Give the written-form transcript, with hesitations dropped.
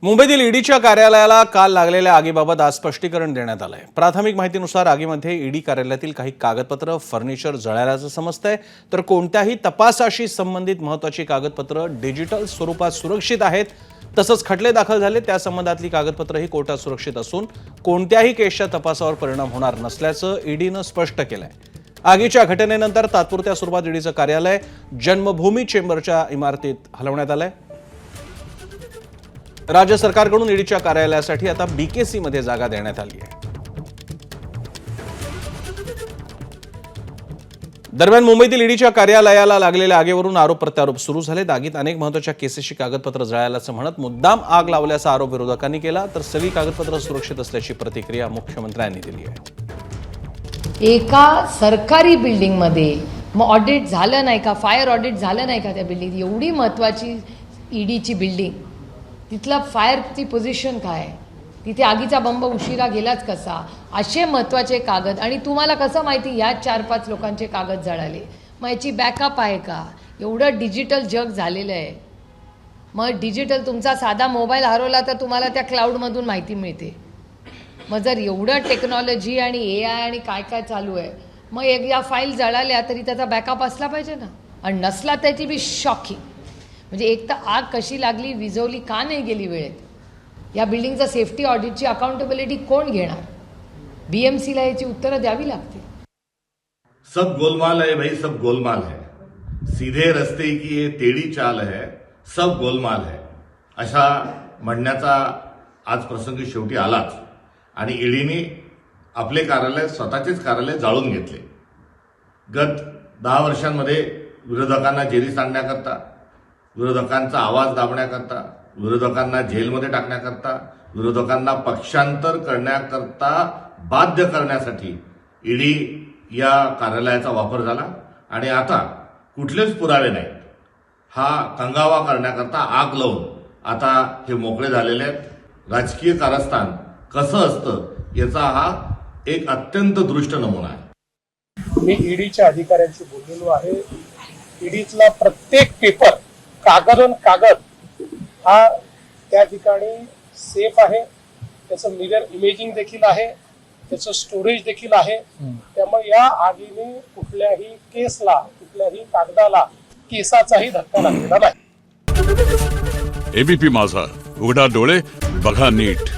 मुंबईतील ईडीच्या कार्यालयाला काल लागलेल्या आगीबाबत आज स्पष्टीकरण देण्यात आलंय। प्राथमिक माहितीनुसार आगीमध्ये ईडी कार्यालयातील काही कागदपत्र, फर्निचर जळाल्याचं समजतंय, तर कोणत्याही तपासाशी संबंधित महत्त्वाची कागदपत्र डिजिटल स्वरूपात सुरक्षित आहेत। तसंच खटले दाखल झाले त्या संबंधातली कागदपत्रही कोर्टात सुरक्षित असून कोणत्याही केसच्या तपासावर परिणाम होणार नसल्याचं ईडीनं स्पष्ट केलंय। आगीच्या घटनेनंतर तात्पुरत्या स्वरूपात ईडीचं कार्यालय जन्मभूमी चेंबरच्या इमारतीत हलवण्यात आलंय। राज्य सरकारकडून ईडीच्या कार्यालयासाठी आता बीकेसी मध्ये जागा देण्यात आली आहे। दरम्यान मुंबईतील ईडीच्या कार्यालयाला लागलेल्या आगीवरून आरोप प्रत्यारोप सुरू झाले। आगीत अनेक महत्त्वाच्या केसेसची कागदपत्र जळाल्याचं म्हणत मुद्दाम आग लावल्याचा आरोप विरोधकांनी केला, तर सगळी कागदपत्र सुरक्षित असल्याची प्रतिक्रिया मुख्यमंत्र्यांनी दिली आहे। एका सरकारी बिल्डिंग मध्ये मग ऑडिट झालं नाही का, फायर ऑडिट झालं नाही का त्या बिल्डिंग, एवढी महत्त्वाची ईडीची बिल्डिंग, तिथला फायरची पोझिशन काय, तिथे आगीचा बंब उशिरा गेलाच कसा, असे महत्त्वाचे कागद, आणि तुम्हाला कसं माहिती या 4-5 लोकांचे कागद जळाले, मग याची बॅकअप आहे का? एवढं डिजिटल जग झालेलं आहे। मग डिजिटल तुमचा साधा मोबाईल हरवला तर तुम्हाला त्या क्लाउडमधून माहिती मिळते। मग जर एवढं टेक्नॉलॉजी आणि AI आणि काय काय चालू आहे, मग एक या फाईल जळाल्या तरी त्याचा बॅकअप असला पाहिजे ना, आणि नसला त्याची बी शॉकिंग। म्हणजे एक तर आग कशी लागली, विझवली का नाही गेली वेळेत, या बिल्डिंगचा सेफ्टी ऑडिटची अकाउंटेबिलिटी कोण घेणार? BMC ला याची उत्तरं द्यावी लागतील। सब गोलमाल है भाई, सब गोलमाल है, सीधे रस्ते की ये टेढ़ी चाल है, सब गोलमाल है, अशा म्हणण्याचा आज प्रसंग शेवटी आलाच। आणि ईडीने आपले कार्यालय, स्वतःचेच कार्यालय जाळून घेतले। गत 10 वर्षांमध्ये विरोधकांना जेरीस आणण्याकरता, विरोधकांचा आवाज दाबण्याकरता, विरोधकांना जेलमध्ये टाकण्याकरता, विरोधकांना पक्षांतर करण्याकरता बाध्य करण्यासाठी ईडी या कार्यालयाचा वापर झाला। आणि आता कुठलेच पुरावे नाहीत, हा कंगावा करण्याकरता आग लावून आता हे मोकळे झालेले आहेत। राजकीय कारस्थान कसं असतं याचा हा एक अत्यंत दृष्ट नमुना आहे। मी ईडीच्या अधिकाऱ्यांशी बोललेलो आहे। ईडीतला प्रत्येक पेपर, कागद हा त्या ठिकाणी सेफ आहे, त्याचं मिरर इमेजिंग देखील आहे, त्याचं स्टोरेज देखील आहे। त्यामुळे या आगीने कुठल्याही केसला, कुठल्याही कागदाला, केसाचाही धक्का लागलेला नाही। एबीपी माझा, उघडा डोळे बघा नीट।